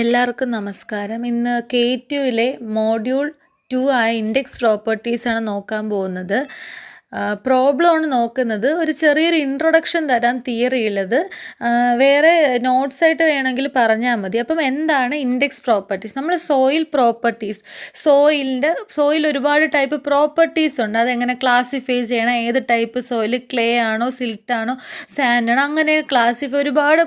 എല്ലാവർക്കും നമസ്കാരം. ഇന്ന് K2 മോഡ്യൂൾ 2 ആയ ഇൻഡെക്സ് പ്രോപ്പർട്ടീസാണ് നോക്കാൻ പോകുന്നത്. പ്രോബ്ലമാണ് നോക്കുന്നത്. ഒരു ചെറിയൊരു ഇൻട്രൊഡക്ഷൻ തരാം തിയറിയുള്ളത്. വേറെ നോട്ട്സായിട്ട് വേണമെങ്കിൽ പറഞ്ഞാൽ മതി. അപ്പം എന്താണ് ഇൻഡെക്സ് പ്രോപ്പർട്ടീസ്? നമ്മൾ സോയിൽ പ്രോപ്പർട്ടീസ്, സോയിൽ ഒരുപാട് ടൈപ്പ് പ്രോപ്പർട്ടീസ് ഉണ്ട്. അതെങ്ങനെ ക്ലാസിഫൈ ചെയ്യണം, ഏത് ടൈപ്പ് സോയിൽ, ക്ലേ ആണോ, സിൽട്ട് ആണോ, സാൻഡ് ആണോ, അങ്ങനെ ക്ലാസിഫൈ ഒരുപാട്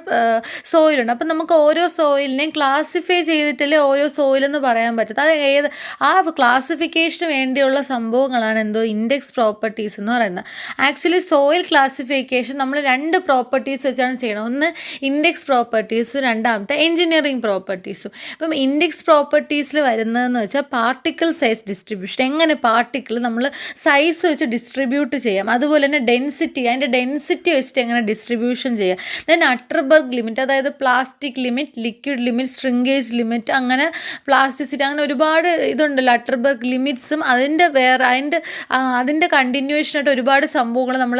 സോയിലുണ്ട്. അപ്പം നമുക്ക് ഓരോ സോയിലിനെയും ക്ലാസിഫൈ ചെയ്തിട്ടല്ലേ ഓരോ സോയിലെന്ന് പറയാൻ പറ്റത്തും. അത് ആ ക്ലാസിഫിക്കേഷന് വേണ്ടിയുള്ള സംഭവങ്ങളാണ് ഇൻഡെക്സ് പ്രോപ്പർട്ടീസ് എന്ന് പറയുന്നത്. ആക്ച്വലി സോയിൽ ക്ലാസിഫിക്കേഷൻ നമ്മൾ രണ്ട് പ്രോപ്പർട്ടീസ് വെച്ചാണ് ചെയ്യണം. ഒന്ന് ഇൻഡെക്സ് പ്രോപ്പർട്ടീസ്, രണ്ടാമത്തെ എഞ്ചിനീയറിംഗ് പ്രോപ്പർട്ടീസും. അപ്പം ഇൻഡെക്സ് പ്രോപ്പർട്ടീസിൽ വരുന്നതെന്ന് വെച്ചാൽ പാർട്ടിക്കിൾ സൈസ് ഡിസ്ട്രിബ്യൂഷൻ, എങ്ങനെ പാർട്ടിക്കിൾ നമ്മൾ സൈസ് വെച്ച് ഡിസ്ട്രിബ്യൂട്ട് ചെയ്യാം, അതുപോലെ തന്നെ ഡെൻസിറ്റി, അതിൻ്റെ ഡെൻസിറ്റി വെച്ചിട്ട് എങ്ങനെ ഡിസ്ട്രിബ്യൂഷൻ ചെയ്യാം. ദെൻ അട്ടർബർഗ് ലിമിറ്റ്, അതായത് plastic limit, liquid limit, shrinkage limit, അങ്ങനെ പ്ലാസ്റ്റിസിറ്റി, അങ്ങനെ ഒരുപാട് ഇതുണ്ടല്ലോ അട്ടർബർഗ് ലിമിറ്റ്സും. അതിൻ്റെ കണ്ടിന്യൂഷനായിട്ട് ഒരുപാട് സംഭവങ്ങൾ നമ്മൾ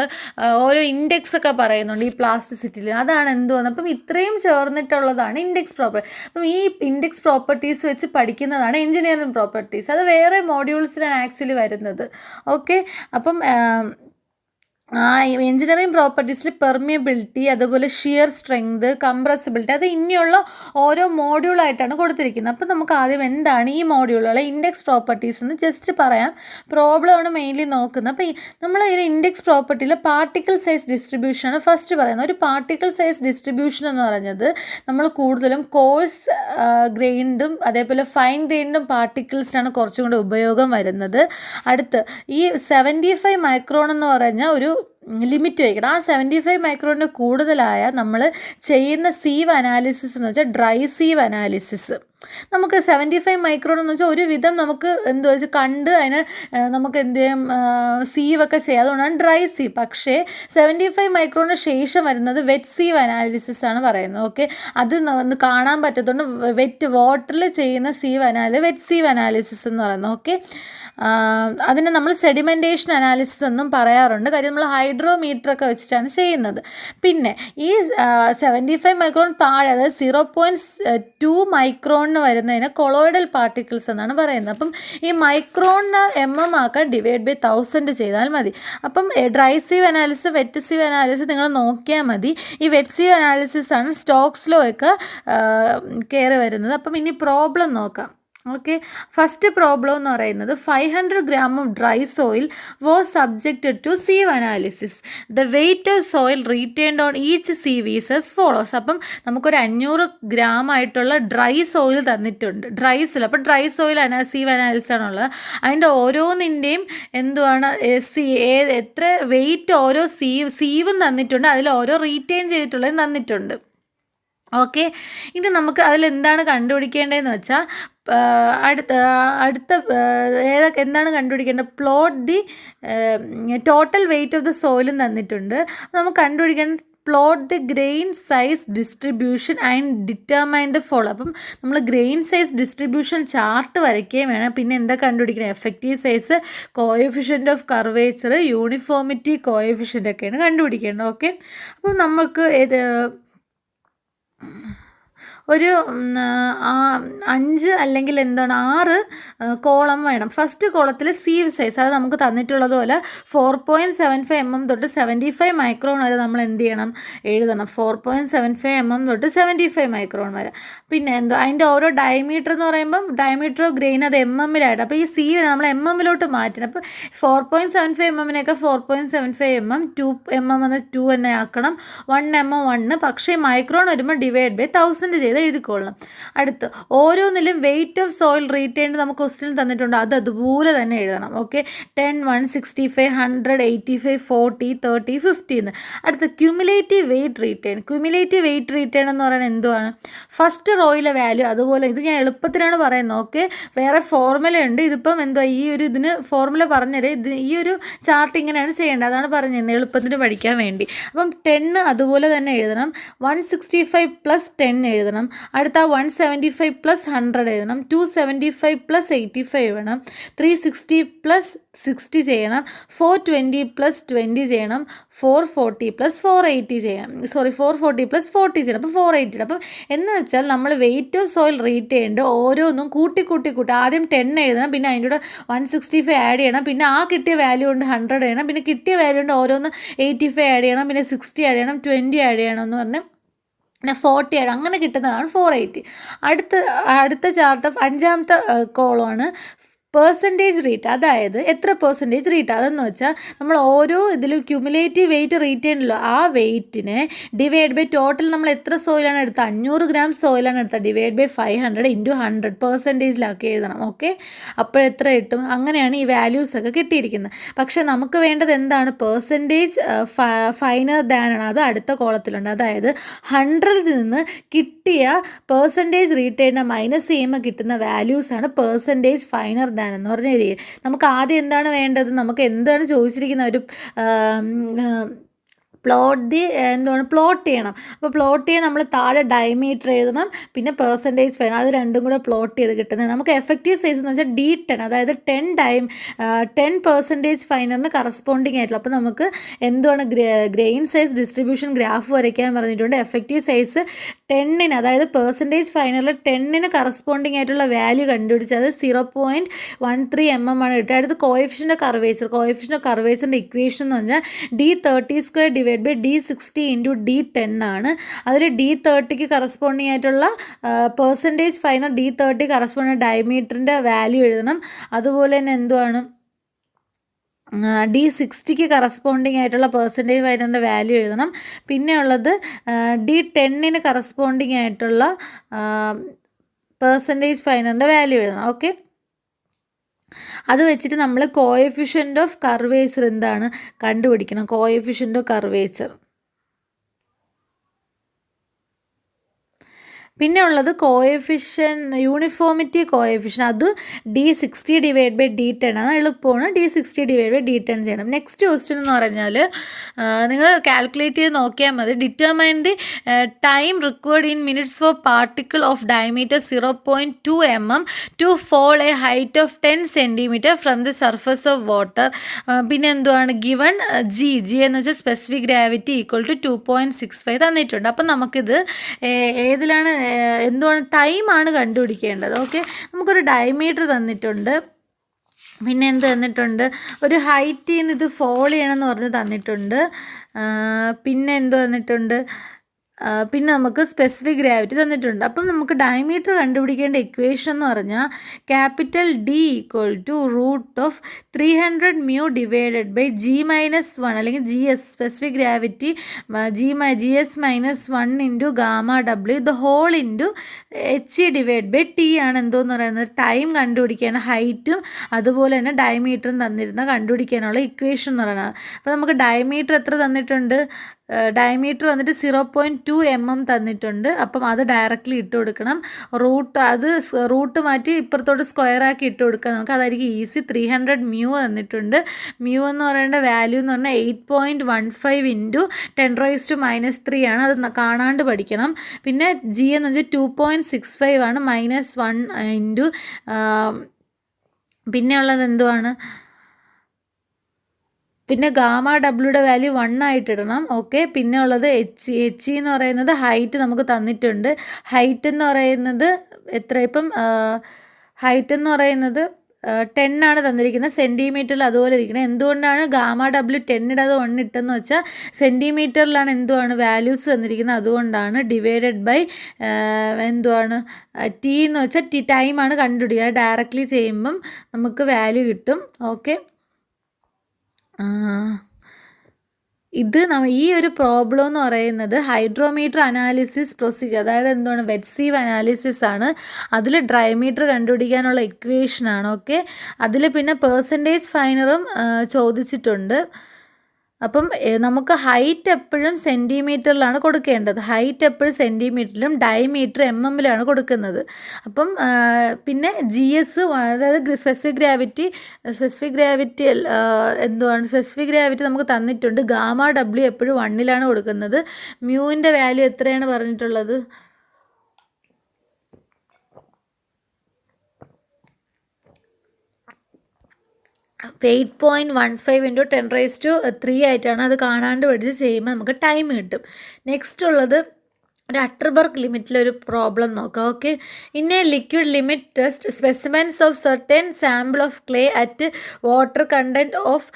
ഓരോ ഇൻഡെക്സ് ഒക്കെ പറയുന്നുണ്ട് ഈ പ്ലാസ്റ്റിസിറ്റിയിൽ. അതാണ് എന്തുവന്ന്. അപ്പം ഇത്രയും ചേർന്നിട്ടുള്ളതാണ് ഇൻഡെക്സ് പ്രോപ്പർട്ടി. അപ്പം ഈ ഇൻഡെക്സ് പ്രോപ്പർട്ടീസ് വെച്ച് പഠിക്കുന്നതാണ് എഞ്ചിനീയറിംഗ് പ്രോപ്പർട്ടീസ്. അത് വേറെ മോഡ്യൂൾസിലാണ് ആക്ച്വലി വരുന്നത്. ഓക്കെ, അപ്പം എഞ്ചിനീയറിംഗ് പ്രോപ്പർട്ടീസിൽ പെർമിയബിലിറ്റി, അതുപോലെ ഷിയർ സ്ട്രെങ്ത്, കംപ്രസിബിലിറ്റി, അത് ഇനിയുള്ള ഓരോ മോഡ്യൂളായിട്ടാണ് കൊടുത്തിരിക്കുന്നത്. അപ്പം നമുക്ക് ആദ്യം എന്താണ് ഈ മോഡ്യൂളുകൾ ഇൻഡെക്സ് പ്രോപ്പർട്ടീസ് എന്ന് ജസ്റ്റ് പറയാം. പ്രോബ്ലമാണ് മെയിൻലി നോക്കുന്നത്. അപ്പോൾ നമ്മൾ ഈ ഇൻഡെക്സ് പ്രോപ്പർട്ടിയിൽ പാർട്ടിക്കിൾ സൈസ് ഡിസ്ട്രിബ്യൂഷനാണ് ഫസ്റ്റ് പറയുന്നത്. ഒരു പാർട്ടിക്കിൾ സൈസ് ഡിസ്ട്രിബ്യൂഷൻ എന്ന് പറഞ്ഞത് നമ്മൾ കൂടുതലും കോഴ്സ് ഗ്രെയിൻഡും അതേപോലെ ഫൈൻ ഗ്രെയിൻഡും പാർട്ടിക്കിൾസിനാണ് കുറച്ചും കൂടി ഉപയോഗം വരുന്നത്. അടുത്ത് ഈ 75 മൈക്രോൺ എന്ന് പറഞ്ഞാൽ ഒരു ലിമിറ്റ് വയ്ക്കണം. ആ 75 മൈക്രോണിന് കൂടുതലായ നമ്മൾ ചെയ്യുന്ന സീവ് അനാലിസിസ് എന്ന് വെച്ചാൽ ഡ്രൈ സീവ് അനാലിസിസ്. നമുക്ക് 75 മൈക്രോൺ എന്ന് വെച്ചാൽ ഒരു വിധം നമുക്ക് എന്ത് വെച്ചാൽ കണ്ട് അതിന് നമുക്ക് എന്ത് ചെയ്യും, സീവൊക്കെ ചെയ്യാം. അതുകൊണ്ടാണ് ഡ്രൈ സീവ്. പക്ഷേ 75 മൈക്രോണിന് ശേഷം വരുന്നത് വെറ്റ് സീവ് അനാലിസിസ് ആണ് പറയുന്നത്. ഓക്കെ, അത് കാണാൻ പറ്റത്തുകൊണ്ട് വെറ്റ് വാട്ടറിൽ ചെയ്യുന്ന വെറ്റ് സീവ് അനാലിസിസ് എന്ന് പറയുന്നത്. ഓക്കെ, അതിനെ നമ്മൾ സെഡിമെൻറ്റേഷൻ അനാലിസിസ് എന്നും പറയാറുണ്ട്. കാര്യം നമ്മൾ ഹൈഡ്രോമീറ്ററൊക്കെ വെച്ചിട്ടാണ് ചെയ്യുന്നത്. പിന്നെ ഈ 75 മൈക്രോൺ താഴെ, അതായത് 0.2 മൈക്രോൺ വരുന്നതിന് കൊളോയിഡൽ പാർട്ടിക്കിൾസ് എന്നാണ് പറയുന്നത്. അപ്പം ഈ മൈക്രോണിന് ആക്കാൻ ഡിവൈഡ് ബൈ 1000 ചെയ്താൽ മതി. അപ്പം dry sieve analysis, wet sieve analysis നിങ്ങൾ നോക്കിയാൽ മതി. ഈ വെറ്റ് സീവ് അനാലിസിസ് ആണ് സ്റ്റോക്സ് ലോ ഒക്കെ കയറി വരുന്നത്. അപ്പം ഇനി പ്രോബ്ലം നോക്കാം. ഓക്കെ, ഫസ്റ്റ് പ്രോബ്ലം എന്ന് പറയുന്നത് 500 gram of dry soil was subjected to sieve analysis. The weight of soil retained on each sieve is as follows. അപ്പം നമുക്കൊരു 500 gram ആയിട്ടുള്ള ഡ്രൈ സോയിൽ തന്നിട്ടുണ്ട്. അപ്പം ഡ്രൈ സോയിൽ സീവ് അനാലിസിസ് ആണുള്ളത്. അതിൻ്റെ ഓരോന്നിൻ്റെയും എന്തുവാണ് എത്ര വെയ്റ്റ് ഓരോ സീവും തന്നിട്ടുണ്ട്. അതിൽ ഓരോ റീറ്റെയിൻ ചെയ്തിട്ടുള്ളതും തന്നിട്ടുണ്ട്. ഓക്കെ, ഇനി നമുക്ക് അതിലെന്താണ് കണ്ടുപിടിക്കേണ്ടതെന്ന് വെച്ചാൽ എന്താണ് കണ്ടുപിടിക്കേണ്ടത്, plot the total weight of the സോയിലും തന്നിട്ടുണ്ട്. നമുക്ക് കണ്ടുപിടിക്കേണ്ട plot the grain size distribution and determine the follow. അപ്പം നമ്മൾ ഗ്രെയിൻ സൈസ് ഡിസ്ട്രിബ്യൂഷൻ ചാർട്ട് വരയ്ക്കുകയും വേണം. പിന്നെ എന്താ കണ്ടുപിടിക്കണം, effective size, coefficient of curvature, uniformity coefficient ഒക്കെയാണ് കണ്ടുപിടിക്കേണ്ടത്. ഓക്കെ, അപ്പം നമുക്ക് ഒരു 5 അല്ലെങ്കിൽ 6 കോളം വേണം. ഫസ്റ്റ് കോളത്തിൽ സീവ് സൈസ്, അത് നമുക്ക് തന്നിട്ടുള്ളതുപോലെ 4.75 mm തൊട്ട് 75 മൈക്രോൺ വരെ നമ്മൾ എന്ത് ചെയ്യണം, എഴുതണം. 4.75 mm തൊട്ട് 75 മൈക്രോൺ വരെ. പിന്നെ അതിൻ്റെ ഓരോ ഡയമീറ്റർ എന്ന് പറയുമ്പം ഡയമീറ്റർ ഓഫ് ഗ്രെയിൻ അത് mm-ലായിട്ട്. അപ്പോൾ ഈ സീവിനെ നമ്മൾ mm-ലോട്ട് മാറ്റണം. അപ്പോൾ 4.75 mm-നെയൊക്കെ 4.75 mm, 2 mm എന്ന 2 തന്നെ ആക്കണം, 1 mm 1. പക്ഷേ മൈക്രോൺ വരുമ്പോൾ ഡിവൈഡ് ബൈ 1000 ചെയ്ത് എഴുതിക്കൊള്ളണം. അടുത്ത് ഓരോന്നിലും വെയ്റ്റ് ഓഫ് സോയിൽ റീറ്റെയിൻഡ് നമുക്ക് ക്വസ്റ്റ്യൻ തന്നിട്ടുണ്ട്. അത് അതുപോലെ തന്നെ എഴുതണം. ഓക്കെ, 10, 1, 65, 100, 85, 40, 30, 50 എന്ന്. അടുത്ത് ക്യുമുലേറ്റീവ് വെയ്റ്റ് റീറ്റെയിൻ എന്ന് പറയുന്നത് എന്തുവാണ്, ഫസ്റ്റ് റോയിലെ വാല്യൂ. അതുപോലെ ഇത് ഞാൻ എളുപ്പത്തിലാണ് പറയുന്നത്. ഓക്കെ, വേറെ ഫോർമുലയുണ്ട്. ഇതിപ്പം ഇതിന് ഫോർമുല പറഞ്ഞുതരാം. ഈ ഒരു ചാർട്ട് ഇങ്ങനെയാണ് ചെയ്യേണ്ടത്, അതാണ് പറഞ്ഞത് എളുപ്പത്തിന് പഠിക്കാൻ വേണ്ടി. അപ്പം 10 അതുപോലെ തന്നെ എഴുതണം. 165 + 10 എഴുതണം. എഴുതണം. അടുത്ത 175 പ്ലസ് 100 എഴുതണം. 275 പ്ലസ് 85 വേണം. 360 പ്ലസ് 60 ചെയ്യണം. 420 പ്ലസ് 20 ചെയ്യണം. 440 പ്ലസ് 480 ചെയ്യണം. 440 പ്ലസ് 40 ചെയ്യണം. അപ്പോൾ 480. അപ്പം എന്ന് വെച്ചാൽ നമ്മൾ വെയിറ്റ് ഓഫ് സോയിൽ റീറ്റ് ചെയ്യേണ്ടത് ഓരോന്നും കൂട്ടി ആദ്യം 10 എഴുതണം, പിന്നെ അതിൻ്റെ കൂടെ 165 ആഡ് ചെയ്യണം, പിന്നെ ആ കിട്ടിയ വാല്യൂ കൊണ്ട് 100 ചെയ്യണം, പിന്നെ കിട്ടിയ വാല്യൂ കൊണ്ട് ഓരോന്ന് 85 ആഡ് ചെയ്യണം, പിന്നെ 60 ആഡ് ചെയ്യണം, 20 ആഡ് ചെയ്യണം എന്ന് പറഞ്ഞാൽ പിന്നെ 40 ആഡ് അങ്ങനെ കിട്ടുന്നതാണ് 480. അടുത്ത ചാർട്ട് ഓഫ് 5ാമത്തെ കോളമാണ് പെർസെൻറ്റേജ് റേറ്റ്. അതായത് എത്ര പെർസെൻറ്റേജ് റേറ്റ് അതെന്ന് വെച്ചാൽ നമ്മൾ ഓരോ ഇതിലും ക്യുമുലേറ്റീവ് വെയിറ്റ് റേറ്റ് ചെയ്യണമല്ലോ, ആ വെയിറ്റിനെ ഡിവൈഡ് ബൈ ടോട്ടൽ നമ്മൾ എത്ര സോയിലാണ് എടുത്തത്, 500 ഗ്രാം സോയിലാണ് എടുത്തത്, ഡിവൈഡ് ബൈ 500 ഇൻറ്റു 100 പെർസെൻറ്റേജിലാക്കി എഴുതണം. ഓക്കെ, അപ്പോൾ എത്ര കിട്ടും? അങ്ങനെയാണ് ഈ വാല്യൂസൊക്കെ കിട്ടിയിരിക്കുന്നത്. പക്ഷേ നമുക്ക് വേണ്ടത് എന്താണ്? പെർസെൻറ്റേജ് ഫൈനർ ദാൻ ആണ്. അത് അടുത്ത കോളത്തിലുണ്ട്. അതായത് 100ൽ നിന്ന് കിട്ടിയ പെർസെൻറ്റേജ് റേറ്റ് ചെയ്യുന്ന മൈനസ് ചെയ്യുമ്പോൾ കിട്ടുന്ന വാല്യൂസാണ് പെർസെൻറ്റേജ് ഫൈനർ ദാൻ എന്ന് പറഞ്ഞ രീതിയിൽ. നമുക്ക് ആദ്യം എന്താണ് വേണ്ടത്? നമുക്ക് എന്താണ് ചോദിച്ചിരിക്കുന്ന ഒരു പ്ലോട്ട് ചെയ്യണം. അപ്പോൾ പ്ലോട്ട് ചെയ്യാൻ നമ്മൾ താഴെ ഡയമീറ്റർ എഴുതണം, പിന്നെ പെർസെൻറ്റേജ് ഫൈനർ, അത് രണ്ടും കൂടെ പ്ലോട്ട് ചെയ്ത് കിട്ടുന്നത്. നമുക്ക് എഫക്റ്റീവ് സൈസ് എന്ന് വെച്ചാൽ D10, അതായത് 10% ഫൈനറിന് കറസ്പോണ്ടിങ് ആയിട്ടുള്ള. അപ്പോൾ നമുക്ക് എന്തുവാണ് ഗ്രെയിൻ സൈസ് ഡിസ്ട്രിബ്യൂഷൻ ഗ്രാഫ് വരയ്ക്കാൻ പറഞ്ഞിട്ടുണ്ട്. എഫക്റ്റീവ് സൈസ് 10ന്, അതായത് പെർസെൻറ്റേജ് ഫൈനറിൽ 10ന് കറസ്പോണ്ടിങ് ആയിട്ടുള്ള വാല്യൂ കണ്ടുപിടിച്ചത് 0.13 mm ആണ് കിട്ടുക. അടുത്ത് കോഎഫിഷ്യൻ്റ് കർവേച്ചറിൻ്റെ ഇക്വേഷൻ എന്ന് പറഞ്ഞാൽ D30² divide by D60 into D10 ആണ്. അതിൽ D30ക്ക് കറസ്പോണ്ടിങ് ആയിട്ടുള്ള പെർസെൻറ്റേജ് ഫൈനർ D30 കറസ്പോണ്ടിങ് ഡയമീറ്ററിൻ്റെ വാല്യൂ എഴുതണം. അതുപോലെ തന്നെ എന്തുവാണ് D60ക്ക് കറസ്പോണ്ടിങ് ആയിട്ടുള്ള പെർസെൻറ്റേജ് ഫൈനറിൻ്റെ വാല്യൂ എഴുതണം. പിന്നെ ഉള്ളത് D10ന് കറസ്പോണ്ടിങ് ആയിട്ടുള്ള പെർസെൻറ്റേജ് ഫൈനറിൻ്റെ വാല്യൂ എഴുതണം. ഓക്കെ, അത് വെച്ചിട്ട് നമ്മൾ കോഎഫിഷ്യൻ്റ് ഓഫ് കർവേച്ചർ എന്താണ് കണ്ടുപിടിക്കണം. Coefficient of curvature. പിന്നെ ഉള്ളത് യൂണിഫോമിറ്റി കോഎഫിഷ്യൻ, അത് D60 ഡിവൈഡ് ബൈ D10 ആണ്. എളുപ്പമാണ്, D60 ഡിവൈഡ് ബൈ D10 ചെയ്യണം. നെക്സ്റ്റ് ക്വസ്റ്റ്യൻ എന്ന് പറഞ്ഞാൽ നിങ്ങൾ കാൽക്കുലേറ്റ് ചെയ്ത് നോക്കിയാൽ മതി. Determine the time required in minutes for particle of diameter 0.2 mm to fall a height of 10 cm from the surface of water. പിന്നെ എന്തുവാണ് ഗിവൺ ജി എന്ന് വെച്ചാൽ സ്പെസിഫിക് ഗ്രാവിറ്റി ഈക്വൽ ടു 2.65 തന്നിട്ടുണ്ട്. അപ്പം നമുക്കിത് ഏതിലാണ് എന്തുവാണ് ടൈമാണ് കണ്ടുപിടിക്കേണ്ടത്. ഓക്കെ, നമുക്കൊരു ഡയമീറ്റർ തന്നിട്ടുണ്ട്, പിന്നെ എന്ത് തന്നിട്ടുണ്ട്, ഒരു ഹൈറ്റിൽ നിന്ന് ഇത് ഫോൾ ചെയ്യണമെന്ന് പറഞ്ഞ് തന്നിട്ടുണ്ട്, പിന്നെ എന്ത് തന്നിട്ടുണ്ട്, പിന്നെ നമുക്ക് സ്പെസിഫിക് ഗ്രാവിറ്റി തന്നിട്ടുണ്ട്. അപ്പം നമുക്ക് ഡയമീറ്റർ കണ്ടുപിടിക്കേണ്ട ഇക്വേഷൻ എന്ന് പറഞ്ഞാൽ capital D equal to √300 μ divided by G-1 അല്ലെങ്കിൽ GS specific gravity GS-1 into γW the whole into HE divide by T ആണ് എന്തോന്ന് പറയുന്നത് ടൈം കണ്ടുപിടിക്കാൻ, ഹൈറ്റും അതുപോലെ തന്നെ ഡയമീറ്ററും തന്നിരുന്ന കണ്ടുപിടിക്കാനുള്ള ഇക്വേഷൻ എന്ന് പറയുന്നത്. അപ്പോൾ നമുക്ക് ഡയമീറ്റർ എത്ര തന്നിട്ടുണ്ട്? ഡയമീറ്റർ വന്നിട്ട് 0.2 mm തന്നിട്ടുണ്ട്. അപ്പം അത് ഡയറക്റ്റ്ലി ഇട്ട് കൊടുക്കണം. റൂട്ട് മാറ്റി ഇപ്പുറത്തോട്ട് സ്ക്വയറാക്കി ഇട്ട് കൊടുക്കുക. നമുക്ക് അതായിരിക്കും ഈസി. 300 μ തന്നിട്ടുണ്ട്. μ എന്ന് പറയേണ്ട വാല്യൂ എന്ന് പറഞ്ഞാൽ 8.15 ഇൻറ്റു 10⁻³ ആണ്. അത് കാണാണ്ട് പഠിക്കണം. പിന്നെ G എന്ന് വെച്ചാൽ 2.65 ആണ്, -1 ഇൻറ്റു പിന്നെ ഉള്ളത് എന്തുവാണ്, പിന്നെ γWയുടെ വാല്യൂ 1 ആയിട്ടിടണം. ഓക്കെ, പിന്നെ ഉള്ളത് HE എന്ന് പറയുന്നത് ഹൈറ്റ് നമുക്ക് തന്നിട്ടുണ്ട്. ഹൈറ്റ് എന്ന് പറയുന്നത് എത്ര, ഇപ്പം ഹൈറ്റ് എന്ന് പറയുന്നത് 10 ആണ് തന്നിരിക്കുന്നത്, സെൻറ്റിമീറ്ററിൽ അതുപോലെ ഇരിക്കുന്നത്. എന്തുകൊണ്ടാണ് γW 10 ഇടാതെ 1 ഇട്ടെന്ന് വെച്ചാൽ സെൻറ്റിമീറ്ററിലാണ് എന്തുവാണ് വാല്യൂസ് തന്നിരിക്കുന്നത്, അതുകൊണ്ടാണ്. ഡിവൈഡഡ് ബൈ എന്തുവാണ് T എന്ന് വെച്ചാൽ ടൈമാണ് കണ്ടുപിടിക്കുക. ഡയറക്റ്റ്ലി ചെയ്യുമ്പം നമുക്ക് വാല്യൂ കിട്ടും. ഓക്കെ, ഇത് ഈ ഒരു പ്രോബ്ലം എന്ന് പറയുന്നത് ഹൈഡ്രോമീറ്റർ അനാലിസിസ് പ്രൊസീജിയർ, അതായത് എന്താണ് വെറ്റ് സീവ് അനാലിസിസ് ആണ്. അതിൽ ഡ്രൈമീറ്റർ കണ്ടുപിടിക്കാനുള്ള ഇക്വേഷനാണ്. ഓക്കെ, അതിൽ പിന്നെ പെർസെൻറ്റേജ് ഫൈനറും ചോദിച്ചിട്ടുണ്ട്. അപ്പം നമുക്ക് ഹൈറ്റ് എപ്പോഴും സെൻറ്റിമീറ്ററിലാണ് കൊടുക്കേണ്ടത്. ഹൈറ്റ് എപ്പോഴും സെൻറ്റിമീറ്ററിലും ഡയമീറ്റർ mmലാണ് കൊടുക്കുന്നത്. അപ്പം പിന്നെ GS അതായത് സ്പെസിഫിക് ഗ്രാവിറ്റി എന്തുവാണ് സ്പെസിഫിക് ഗ്രാവിറ്റി നമുക്ക് തന്നിട്ടുണ്ട്. γW എപ്പോഴും 1ലാണ് കൊടുക്കുന്നത്. മ്യൂവിൻ്റെ വാല്യൂ എത്രയാണ് പറഞ്ഞിട്ടുള്ളത്? 8.15 ഇൻറ്റു 10⁻³ ആയിട്ടാണ് അത് കാണാണ്ട് പഠിച്ച് ചെയ്യുമ്പോൾ നമുക്ക് ടൈം കിട്ടും. നെക്സ്റ്റ് ഉള്ളത് ഒരു അട്ടർബർഗ് ലിമിറ്റിലൊരു പ്രോബ്ലം നോക്കാം. Okay, in A liquid limit test specimens of certain sample of clay at water content of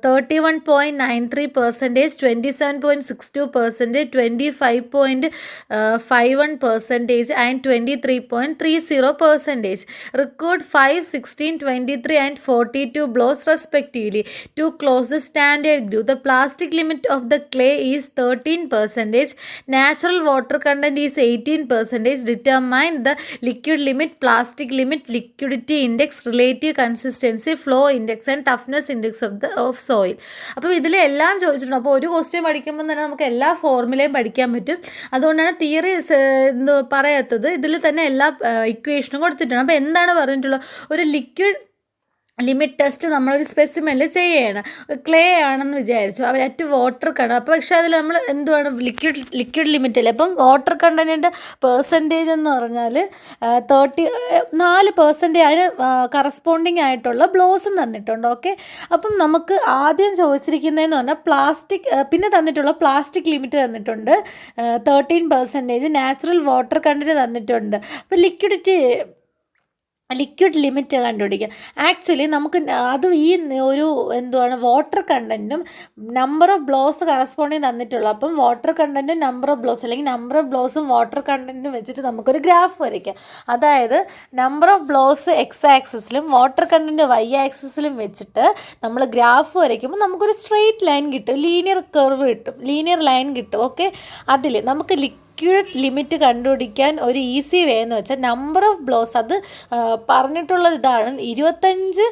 31.93%, 27.62%, 25.51% and 23.30%. Record 5, 16, 23 and 42 blows respectively to close the standard groove. The plastic limit of the clay is 13%. Natural water content is 18%. Determine the liquid limit, plastic limit, liquidity index, relative consistency, flow index and toughness index of soil. അപ്പോൾ ഇതിൽ എല്ലാം ചോദിച്ചിട്ടുണ്ട്. അപ്പോൾ ഒരു question പഠിക്കുമ്പോൾ തന്നെ നമുക്ക് എല്ലാ ഫോർമുലയും പഠിക്കാൻ പറ്റും. അതുകൊണ്ടാണ് തിയറി പറയാത്തത്. ഇതിൽ തന്നെ എല്ലാ ഇക്വേഷനും കൊടുത്തിട്ടുണ്ട്. അപ്പോൾ എന്താണ് പറഞ്ഞിട്ടുള്ളത്, ഒരു ലിക്വിഡ് ലിമിറ്റ് ടെസ്റ്റ് നമ്മളൊരു സ്പെസിമെനിൽ ചെയ്യുകയാണ്. ക്ലേ ആണെന്ന് വിചാരിച്ചു, അവർ അറ്റ് വാട്ടർ കണ്ടന്റ്. അപ്പോൾ പക്ഷേ അതിൽ നമ്മൾ എന്തുവാണ് ലിക്വിഡ് ലിമിറ്റല്ലേ. അപ്പം വാട്ടർ കണ്ടൻറ്റിൻ്റെ പെർസെൻറ്റേജ് എന്ന് പറഞ്ഞാൽ 34%. അതിന് കറസ്പോണ്ടിങ് ആയിട്ടുള്ള ബ്ലോസും തന്നിട്ടുണ്ട്. ഓക്കെ, അപ്പം നമുക്ക് ആദ്യം ചോദിച്ചിരിക്കുന്നതെന്ന് പറഞ്ഞാൽ പ്ലാസ്റ്റിക്, പിന്നെ തന്നിട്ടുള്ള പ്ലാസ്റ്റിക് ലിമിറ്റ് തന്നിട്ടുണ്ട് 13%. നാച്ചുറൽ വാട്ടർ കണ്ടൻറ്റ് തന്നിട്ടുണ്ട്. അപ്പോൾ ലിക്വിഡ് ലിമിറ്റ് കണ്ടുപിടിക്കുക. ആക്ച്വലി നമുക്ക് അത് ഈ ഒരു എന്തുവാണ് വാട്ടർ കണ്ടൻറ്റും നമ്പർ ഓഫ് ബ്ലോസ് കറസ്പോണ്ടിങ് തന്നിട്ടുള്ളൂ. അപ്പം വാട്ടർ കണ്ടൻറ്റും നമ്പർ ഓഫ് ബ്ലോസ് അല്ലെങ്കിൽ നമ്പർ ഓഫ് ബ്ലോസും വാട്ടർ കണ്ടൻറ്റും വെച്ചിട്ട് നമുക്കൊരു ഗ്രാഫ് വരയ്ക്കാം. അതായത് നമ്പർ ഓഫ് ബ്ലോസ് എക്സ് ആക്സിസിലും വാട്ടർ കണ്ടൻറ്റ് വൈ ആക്സിസിലും വെച്ചിട്ട് നമ്മൾ ഗ്രാഫ് വരയ്ക്കുമ്പോൾ നമുക്കൊരു സ്ട്രെയിറ്റ് ലൈൻ കിട്ടും, ലീനിയർ കർവ് കിട്ടും, ലീനിയർ ലൈൻ കിട്ടും. ഓക്കെ, അതിൽ നമുക്ക് ലിക്വിഡ് ലിമിറ്റ് കണ്ടുപിടിക്കാൻ ഒരു ഈസി വേ എന്ന് വെച്ചാൽ നമ്പർ ഓഫ് ബ്ലോസ്, അത് പറഞ്ഞിട്ടുള്ളത് ഇതാണ്, 25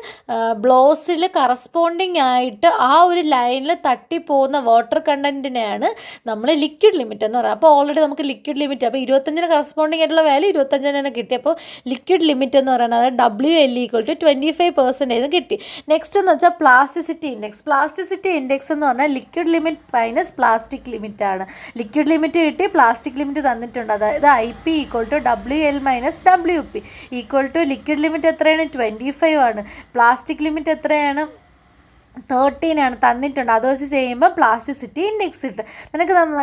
ബ്ലോസിൽ കറസ്പോണ്ടിങ് ആയിട്ട് ആ ഒരു ലൈനിൽ തട്ടിപ്പോകുന്ന വാട്ടർ കണ്ടൻറ്റിനെയാണ് നമ്മൾ ലിക്വിഡ് ലിമിറ്റ് എന്ന് പറയുന്നത്. അപ്പോൾ ഓൾറെഡി നമുക്ക് ലിക്വിഡ് ലിമിറ്റ്, അപ്പോൾ 25 കറസ്പോണ്ടിങ് ആയിട്ടുള്ള വാല്യൂ 25 തന്നെ കിട്ടി. അപ്പോൾ ലിക്വിഡ് ലിമിറ്റ് എന്ന് പറയുന്നത് WL = 25% കിട്ടി. നെക്സ്റ്റ് എന്ന് വെച്ചാൽ പ്ലാസ്റ്റിസിറ്റി ഇൻഡെക്സ്. പ്ലാസ്റ്റിസിറ്റി ഇൻഡെക്സ് എന്ന് പറഞ്ഞാൽ liquid limit minus plastic limit ആണ്. ലിക്വിഡ് ലിമിറ്റ് കിട്ടി, പ്ലാസ്റ്റിക് ലിമിറ്റ് തന്നിട്ടുണ്ട്. അതായത് IP = WL - WP = liquid limit എത്രയാണ്, 25 ആണ്. പ്ലാസ്റ്റിക് ലിമിറ്റ് എത്രയാണ്, 13 ആണ് തന്നിട്ടുണ്ട്. അത് വെച്ച് ചെയ്യുമ്പോൾ പ്ലാസ്റ്റിസിറ്റി ഇൻഡെക്സ് കിട്ടും.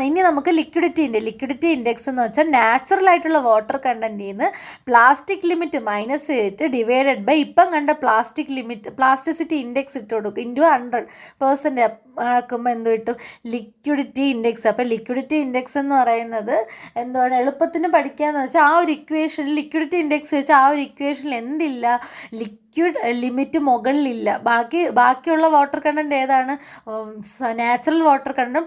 ഇനി നമുക്ക് ലിക്വിഡിറ്റി ഇൻഡെക്സ് എന്ന് വെച്ചാൽ നാച്ചുറൽ ആയിട്ടുള്ള വാട്ടർ കണ്ടൻറ്റിൽ നിന്ന് പ്ലാസ്റ്റിക് ലിമിറ്റ് മൈനസ് ചെയ്തിട്ട് ഡിവൈഡഡ് ബൈ ഇപ്പം കണ്ട പ്ലാസ്റ്റിസിറ്റി ഇൻഡെക്സ് ഇട്ട് കൊടുക്കും ഇൻറ്റു 100% ആക്കുമ്പോൾ എന്ത് കിട്ടും, ലിക്വിഡിറ്റി ഇൻഡെക്സ്. അപ്പോൾ ലിക്വിഡിറ്റി ഇൻഡെക്സ് എന്ന് പറയുന്നത് എന്താണ്, എളുപ്പത്തിന് പഠിക്കാന്ന് വെച്ചാൽ ആ ഒരു ഇക്വേഷനിൽ ലിക്വിഡിറ്റി ഇൻഡെക്സ് വെച്ചാൽ ആ ഒരു ഇക്വേഷനിൽ എന്തില്ല, ലിക്വിഡ് ലിമിറ്റ് മുകളിലില്ല. ബാക്കിയുള്ള വാട്ടർ കണ്ടൻറ്റ് ഏതാണ്, നാച്ചുറൽ വാട്ടർ കണ്ടൻറ്റും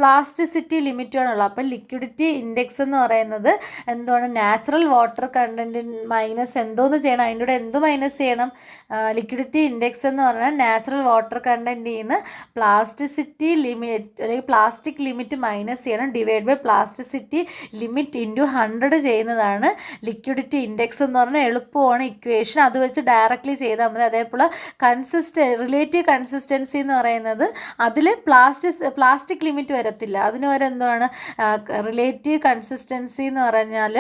പ്ലാസ്റ്റിസിറ്റി ലിമിറ്റുമാണുള്ളത്. അപ്പം ലിക്വിഡിറ്റി ഇൻഡെക്സ് എന്ന് പറയുന്നത് എന്താണ്, നാച്ചുറൽ വാട്ടർ കണ്ടൻറ്റ് മൈനസ് എന്തോന്ന് ചെയ്യണം, അതിൻ്റെ കൂടെ എന്ത് മൈനസ് ചെയ്യണം, ലിക്വിഡിറ്റി ഇൻഡെക്സ് എന്ന് പറഞ്ഞാൽ നാച്ചുറൽ വാട്ടർ കണ്ടൻറ്റിൽ നിന്ന് പ്ലാസ്റ്റിസിറ്റി ലിമിറ്റ് അല്ലെങ്കിൽ പ്ലാസ്റ്റിക് ലിമിറ്റ് മൈനസ് ചെയ്യണം, divide by plasticity limit into 100 ചെയ്യുന്നതാണ് ലിക്വിഡിറ്റി ഇൻഡെക്സ് എന്ന് പറഞ്ഞാൽ. എളുപ്പമാണ് ഇക്വേഷൻ, അത് വെച്ച് ഡയറക്റ്റ്ലി ചെയ്താൽ മതി. അതേപോലെ റിലേറ്റീവ് കൺസിസ്റ്റൻസി എന്ന് പറയുന്നത് അതിൽ പ്ലാസ്റ്റിക് ലിമിറ്റ് വരത്തില്ല, അതിന് വരെ എന്താണ് റിലേറ്റീവ് കൺസിസ്റ്റൻസി എന്ന് പറഞ്ഞാൽ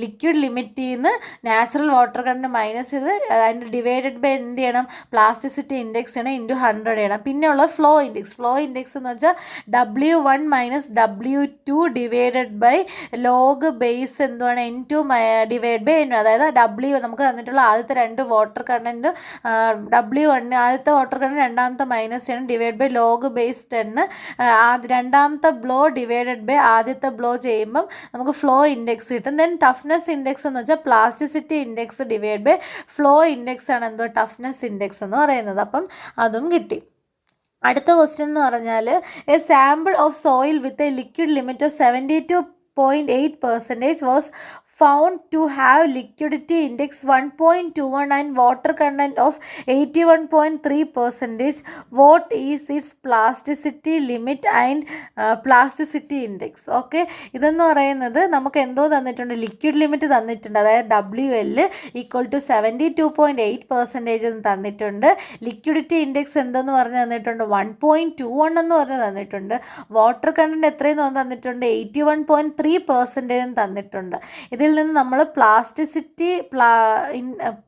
ലിക്വിഡ് ലിമിറ്റിൽ നിന്ന് നാച്ചുറൽ വാട്ടർ കണ്ടൻറ്റ് മൈനസ് ചെയ്ത് അതിൻ്റെ ഡിവൈഡഡ് ബൈ എന്ത് ചെയ്യണം, പ്ലാസ്റ്റിസിറ്റി ഇൻഡെക്സ് ചെയ്യണം ഇൻറ്റു 100 ചെയ്യണം. പിന്നെ ഉള്ളത് ഫ്ലോ ഇൻഡെക്സ് എന്ന് വെച്ചാൽ W1 - W2 divided by log base എന്തുവാണ് N2 ഡിവൈഡ് ബൈ N1. അതായത് നമുക്ക് തന്നിട്ടുള്ള ആദ്യത്തെ 2 വാട്ടർ കണ്ടൻറ്റ് W1 ആദ്യത്തെ വാട്ടർ കണ്ടൻറ്റ് രണ്ടാമത്തെ മൈനസ് ചെയ്യണം ഡിവൈഡ് ബൈ ലോഗ് ബേസ് 10. രണ്ടാമത്തെ ബ്ലോ ഡിവൈഡഡ് ബൈ ആദ്യത്തെ ബ്ലോ ചെയ്യുമ്പം നമുക്ക് ഫ്ലോ ഇൻഡെക്സ് കിട്ടും. ദെൻ ടഫ്നെസ് ഇൻഡെക്സ് എന്ന് വെച്ചാൽ plasticity index divide by flow index ആണ് എന്തോ ടഫ്നെസ് ഇൻഡെക്സ് എന്ന് പറയുന്നത്. അപ്പം അതും കിട്ടി. അടുത്ത ക്വസ്റ്റ്യൻ എന്ന് പറഞ്ഞാൽ A sample of soil with a liquid limit of 72.8% was found to have liquidity index 1.21 and water content of 81.3%. What is its plasticity limit and plasticity index? Okay, ഇതെന്ന് പറയുന്നത് നമുക്ക് എന്തോ തന്നിട്ടുണ്ട്, ലിക്വിഡ് ലിമിറ്റ് തന്നിട്ടുണ്ട്. അതായത് WL = 72.8% എന്ന് തന്നിട്ടുണ്ട്. Liquidity index എന്തെന്ന് പറഞ്ഞ് തന്നിട്ടുണ്ട്, 1.21 എന്ന് പറഞ്ഞ് തന്നിട്ടുണ്ട്. വാട്ടർ കണ്ടൻറ്റ് എത്രയെന്ന് തന്നിട്ടുണ്ട്, 81.3% എന്ന് തന്നിട്ടുണ്ട്. ഇതിൽ ഇതിൽ നിന്ന് നമ്മൾ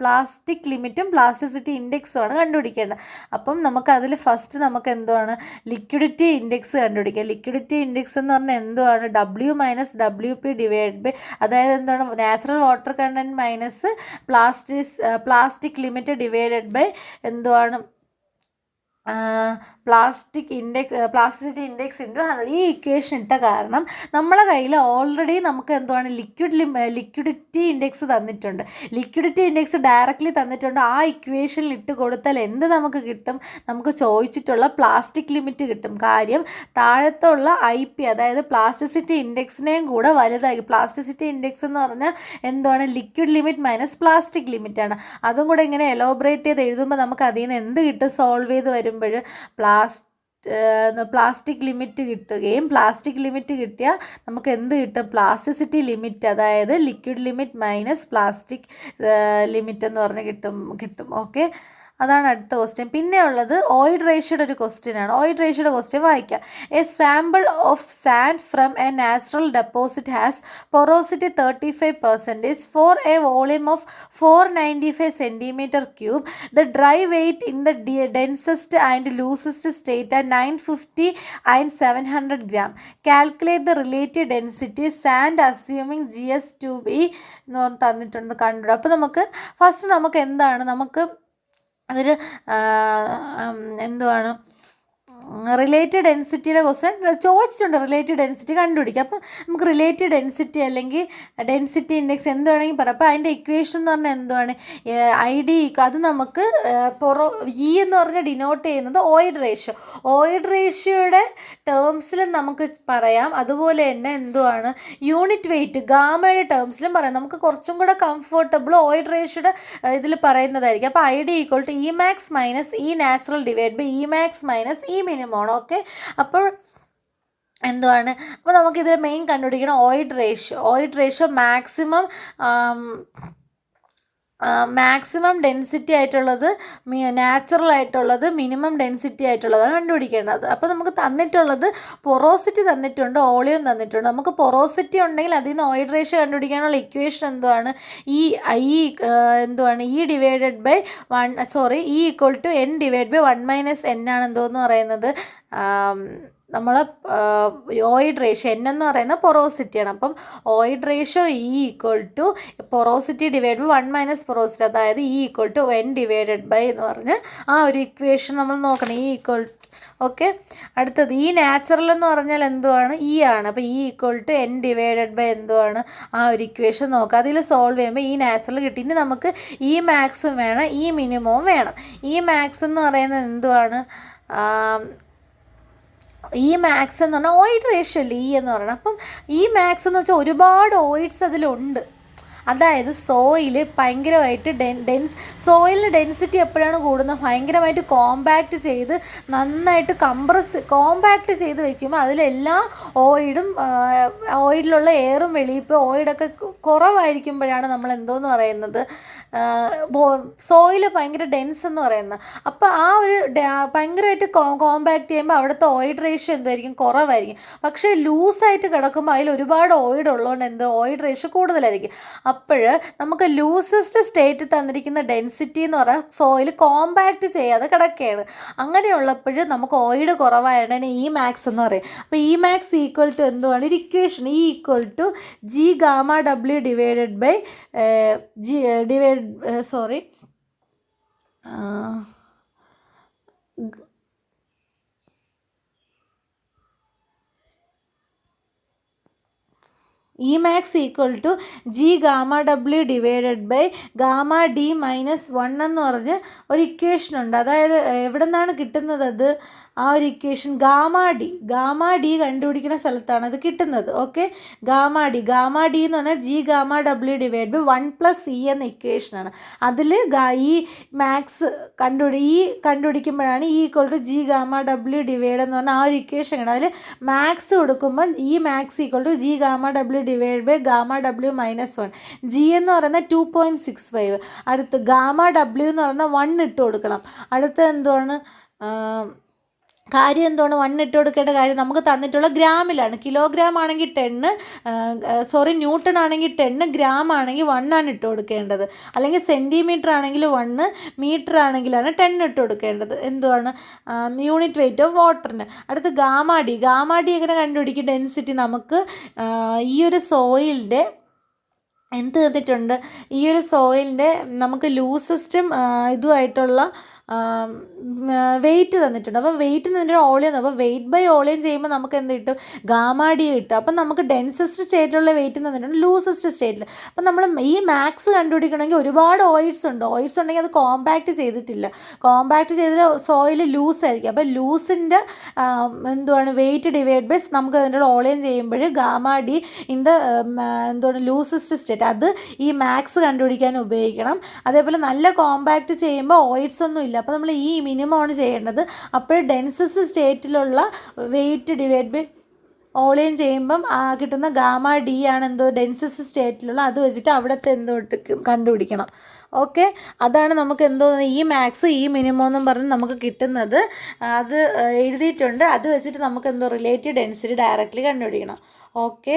പ്ലാസ്റ്റിക് ലിമിറ്റും പ്ലാസ്റ്റിസിറ്റി ഇൻഡെക്സുമാണ് കണ്ടുപിടിക്കേണ്ടത്. അപ്പം നമുക്കതിൽ ഫസ്റ്റ് നമുക്ക് എന്തുവാണ് ലിക്വിഡിറ്റി ഇൻഡെക്സ് കണ്ടുപിടിക്കുക. ലിക്വിഡിറ്റി ഇൻഡെക്സ് എന്ന് പറഞ്ഞാൽ എന്തുവാണ് W minus WP divide by, അതായത് എന്താണ് natural water content minus plastic limit divided by എന്തുവാണ് പ്ലാസ്റ്റിസിറ്റി ഇൻഡെക്സ് ഇൻറ്റു 100. ഈ ഇക്വേഷൻ ഇട്ട കാരണം നമ്മളെ കയ്യിൽ ഓൾറെഡി നമുക്ക് എന്തുവാണ് ലിക്വിഡിറ്റി ഇൻഡെക്സ് തന്നിട്ടുണ്ട്. ലിക്വിഡിറ്റി ഇൻഡെക്സ് ഡയറക്റ്റ്ലി തന്നിട്ടുണ്ട്. ആ ഇക്വേഷനിൽ ഇട്ട് കൊടുത്താൽ എന്ത് നമുക്ക് കിട്ടും? നമുക്ക് ചോദിച്ചിട്ടുള്ള പ്ലാസ്റ്റിക് ലിമിറ്റ് കിട്ടും. കാര്യം താഴത്തുള്ള IP, അതായത് പ്ലാസ്റ്റിസിറ്റി ഇൻഡെക്സിനെയും കൂടെ വലുതായി. പ്ലാസ്റ്റിസിറ്റി ഇൻഡെക്സ് എന്ന് പറഞ്ഞാൽ എന്തുവാണ് ലിക്വിഡ് ലിമിറ്റ് മൈനസ് പ്ലാസ്റ്റിക് ലിമിറ്റാണ്. അതും കൂടെ ഇങ്ങനെ എലോബറേറ്റ് ചെയ്ത് എഴുതുമ്പോൾ നമുക്ക് അതിൽ നിന്ന് എന്ത് കിട്ടും? സോൾവ് ചെയ്ത് വരുമ്പോൾ പ്ലാസ്റ്റിക് ലിമിറ്റ് കിട്ടുകയും പ്ലാസ്റ്റിക് ലിമിറ്റ് കിട്ടിയാൽ നമുക്ക് എന്ത് കിട്ടും? പ്ലാസ്റ്റിസിറ്റി ലിമിറ്റ്, അതായത് liquid limit minus plastic limit എന്ന് പറഞ്ഞ് കിട്ടും. ഓക്കെ, അതാണ് അടുത്ത ക്വസ്റ്റ്യൻ. പിന്നെ ഉള്ളത് ഓയിഡ് റേഷ്യോയുടെ ഒരു ക്വസ്റ്റ്യനാണ്. ഓയിഡ് റേഷ്യോയുടെ ക്വസ്റ്റ്യൻ വായിക്കാം. A sample of sand from a natural deposit has porosity 35% for a volume of 495 cm3. The dry weight in the densest and loosest state are 950 and 700 gram. Calculate the relative density sand assuming GS to be എന്ന് പറഞ്ഞ് തന്നിട്ടുണ്ട്, കണ്ടു. അപ്പോൾ നമുക്ക് എന്താണ് അതൊരു എന്തുവാണ് relative ഡെൻസിറ്റിയുടെ question ചോദിച്ചിട്ടുണ്ട്. റിലേറ്റീവ് ഡെൻസിറ്റി കണ്ടുപിടിക്കുക. അപ്പം നമുക്ക് റിലേറ്റീവ് ഡെൻസിറ്റി അല്ലെങ്കിൽ ഡെൻസിറ്റി ഇൻഡെക്സ് എന്ത് വേണമെങ്കിൽ പറയാം. അപ്പോൾ അതിൻ്റെ ഇക്വേഷൻ എന്ന് പറഞ്ഞാൽ എന്തുവാണ്? ID, അത് നമുക്ക് E എന്ന് പറഞ്ഞാൽ ഡിനോട്ട് ചെയ്യുന്നത് ഓയിഡ് റേഷ്യോ. ഓയിഡ് റേഷ്യോയുടെ ടേംസിലും നമുക്ക് പറയാം. അതുപോലെ തന്നെ എന്തുവാണ് യൂണിറ്റ് വെയിറ്റ് ഗാമയുടെ ടേംസിലും പറയാം. നമുക്ക് കുറച്ചും കൂടെ കംഫർട്ടബിൾ ഓയിഡ് റേഷ്യോയുടെ ഇതിൽ പറയുന്നതായിരിക്കും. അപ്പോൾ ID = Emax minus E natural divide by Emax minus E minimum. അപ്പോൾ എന്തുവാണ്? അപ്പോൾ നമുക്കിതിൽ മെയിൻ കണ്ടുപിടിക്കണം ഓയിഡ് റേഷ്യോ മാക്സിമം ഡെൻസിറ്റി ആയിട്ടുള്ളത്, നാച്ചുറൽ ആയിട്ടുള്ളത്, മിനിമം ഡെൻസിറ്റി ആയിട്ടുള്ളതാണ് കണ്ടുപിടിക്കേണ്ടത്. അപ്പോൾ നമുക്ക് തന്നിട്ടുള്ളത് പൊറോസിറ്റി തന്നിട്ടുണ്ട്, ഓളിയം തന്നിട്ടുണ്ട്. നമുക്ക് പൊറോസിറ്റി ഉണ്ടെങ്കിൽ അതിൽ നിന്ന് ഓയിഡ് റേഷ്യോ കണ്ടുപിടിക്കാനുള്ള ഇക്വേഷൻ എന്തുവാണ്? E divided by E = N divide by 1 - N ആണ് എന്തോന്ന് പറയുന്നത് നമ്മൾ ഓയിഡ് റേഷ്യോ N എന്ന് പറയുന്നത് പൊറോസിറ്റിയാണ്. അപ്പം void ratio E = porosity divide by 1 - porosity, അതായത് E = N ഡിവൈഡഡ് ബൈ എന്ന് പറഞ്ഞ് ആ ഒരു ഇക്വേഷൻ നമ്മൾ നോക്കണം. ഓക്കെ, അടുത്തത് ഈ നാച്ചുറൽ എന്ന് പറഞ്ഞാൽ എന്തുവാണ്? E ആണ്. അപ്പോൾ E = N ഡിവൈഡഡ് ബൈ എന്തുവാണ്? ആ ഒരു ഇക്വേഷൻ നോക്കുക. അതിൽ സോൾവ് ചെയ്യുമ്പോൾ ഈ നാച്ചുറൽ കിട്ടി. ഇനി നമുക്ക് ഈ മാക്സും വേണം, ഈ മിനിമവും വേണം. ഈ മാക്സ് എന്ന് പറയുന്നത് എന്തുവാണ്? ഈ മാക്സ് എന്ന് പറഞ്ഞാൽ ഓയിഡ് റേഷ്യോ അല്ലേ E എന്ന് പറയുന്നത്. അപ്പം ഈ മാക്സ് എന്ന് വെച്ചാൽ ഒരുപാട് ഓയിഡ്സ് അതിലുണ്ട്. അതായത് സോയിൽ ഭയങ്കരമായിട്ട് സോയിലിന് ഡെൻസിറ്റി എപ്പോഴാണ് കൂടുന്നത്? ഭയങ്കരമായിട്ട് കോമ്പാക്റ്റ് ചെയ്ത് നന്നായിട്ട് കോമ്പാക്റ്റ് ചെയ്ത് വെക്കുമ്പോൾ അതിലെല്ലാ ഓയിഡിലുള്ള എയറും വെളിയിപ്പോൾ ഓയിഡൊക്കെ കുറവായിരിക്കുമ്പോഴാണ് നമ്മൾ എന്തോന്ന് പറയുന്നത്? സോയിൽ ഭയങ്കര ഡെൻസ് എന്ന് പറയുന്നത്. അപ്പോൾ ആ ഒരു ഭയങ്കരമായിട്ട് കോമ്പാക്റ്റ് ചെയ്യുമ്പോൾ അവിടുത്തെ ഓയിഡ് റേഷ്യോ എന്തായിരിക്കും? കുറവായിരിക്കും. പക്ഷേ ലൂസായിട്ട് കിടക്കുമ്പോൾ അതിൽ ഒരുപാട് ഓയിഡ് ഉള്ളതുകൊണ്ട് ഓയിഡ് റേഷ്യോ കൂടുതലായിരിക്കും. അപ്പോൾ നമുക്ക് ലൂസസ്റ്റ് സ്റ്റേറ്റ് തന്നിരിക്കുന്ന ഡെൻസിറ്റി എന്ന് പറഞ്ഞാൽ സോയിൽ കോമ്പാക്റ്റ് ചെയ്യാതെ കിടക്കുകയാണ്. അങ്ങനെയുള്ളപ്പോൾ നമുക്ക് ഓയിഡ് കുറവായതാണ് ഈ മാക്സ് എന്ന് പറയും. അപ്പോൾ ഈ മാക്സ് = എന്തുവാണ്? ഒരു equation E = G∑W divided by Emax = G∑W divided by Γ_d - 1 എന്ന് പറഞ്ഞ് ഒരു ഇക്വേഷൻ ഉണ്ട്. അതായത് എവിടെ നിന്നാണ് കിട്ടുന്നത്? അത് ആ ഒരു ഇക്വേഷൻ Γ_d കണ്ടുപിടിക്കുന്ന സ്ഥലത്താണ് അത് കിട്ടുന്നത്. ഓക്കെ, Γ_d എന്ന് പറഞ്ഞാൽ G∑W ഡിവൈഡ് ബൈ 1 + E എന്ന ഇക്വേഷനാണ്. അതിൽ ഈ മാക്സ് കണ്ടുപിടിക്കുമ്പോഴാണ് E = G∑W ഡിവൈഡ് എന്ന് പറഞ്ഞാൽ ആ ഒരു ഇക്വേഷൻ ആണ്. അതിൽ മാക്സ് കൊടുക്കുമ്പോൾ ഈ max = G∑W divide by Γ_W - 1. G എന്ന് പറയുന്നത് 2.65. അടുത്ത് Γ_W എന്ന് പറയുന്നത് 1 ഇട്ട് കൊടുക്കണം. അടുത്ത എന്തുവാണ്? കാര്യം എന്താണ് 1 ഇട്ട് കൊടുക്കേണ്ട കാര്യം നമുക്ക് തന്നിട്ടുള്ള ഗ്രാമിലാണ്. കിലോഗ്രാം ആണെങ്കിൽ 10, ന്യൂട്ടൺ ആണെങ്കിൽ 10, ഗ്രാം ആണെങ്കിൽ 1 ആണ് ഇട്ട് കൊടുക്കേണ്ടത്. അല്ലെങ്കിൽ സെൻറ്റിമീറ്റർ ആണെങ്കിൽ 1, മീറ്റർ ആണെങ്കിലാണ് 10 ഇട്ട് കൊടുക്കേണ്ടത്. എന്തുവാണ് യൂണിറ്റ് വെയിറ്റ് ഓഫ് വാട്ടറിന്. അടുത്ത് ഗാമാഡി എങ്ങനെ കണ്ടുപിടിക്കും? ഡെൻസിറ്റി നമുക്ക് ഈ ഒരു സോയിലിൻ്റെ എന്ത് തന്നിട്ടുണ്ട്? ഈ ഒരു സോയിലിൻ്റെ നമുക്ക് ലൂസസ്റ്റും ഇതുമായിട്ടുള്ള വെയിറ്റ് തന്നിട്ടുണ്ട്. അപ്പോൾ വെയിറ്റ് തന്നിട്ട് ഓളിയം. അപ്പോൾ വെയിറ്റ് ബൈ ഓളിയം ചെയ്യുമ്പോൾ നമുക്ക് എന്ത് കിട്ടും? ഗാമാഡി കിട്ടും. അപ്പം നമുക്ക് ഡെൻസസ്റ്റ് സ്റ്റേറ്റിലുള്ള വെയിറ്റ് തന്നിട്ടുണ്ട്, ലൂസസ്റ്റ് സ്റ്റേറ്റിൽ. അപ്പം നമ്മൾ ഈ മാക്സ് കണ്ടുപിടിക്കണമെങ്കിൽ ഒരുപാട് ഓയിഡ്സ് ഉണ്ടെങ്കിൽ അത് കോമ്പാക്റ്റ് ചെയ്തിട്ടില്ല. കോമ്പാക്റ്റ് ചെയ്ത സോയിൽ ലൂസ് ആയിരിക്കും. അപ്പോൾ ലൂസിൻ്റെ വെയിറ്റ് ഡിവൈഡ് ബൈ നമുക്ക് അതിൻ്റെ ഓളിയം ചെയ്യുമ്പോൾ ഗാമാഡി ഇൻ ദ ലൂസസ്റ്റ് സ്റ്റേറ്റ്. അത് ഈ മാക്സ് കണ്ടുപിടിക്കാൻ ഉപയോഗിക്കണം. അതേപോലെ നല്ല കോമ്പാക്റ്റ് ചെയ്യുമ്പോൾ ഓയിഡ്സ് ഒന്നും ഇല്ല. അപ്പോൾ നമ്മൾ ഈ മിനിമമാണ് ചെയ്യേണ്ടത്. അപ്പോൾ ഡെൻസസ്റ്റ് സ്റ്റേറ്റിലുള്ള വെയിറ്റ് ഡിവൈഡ് ബൈ ഓളിയം ചെയ്യുമ്പം കിട്ടുന്ന ഗാമ ഡി ആണ് ഡെൻസസ്റ്റ് സ്റ്റേറ്റിലുള്ള. അത് വെച്ചിട്ട് അവിടുത്തെ കണ്ടുപിടിക്കണം. ഓക്കെ, അതാണ് നമുക്ക് ഈ മാക്സ് ഈ മിനിമം എന്നും പറഞ്ഞ് നമുക്ക് കിട്ടുന്നത്. അത് എഴുതിയിട്ടുണ്ട്. അത് വെച്ചിട്ട് നമുക്ക് റിലേറ്റീവ് ഡെൻസിറ്റി ഡയറക്റ്റ്ലി കണ്ടുപിടിക്കണം. ഓക്കെ.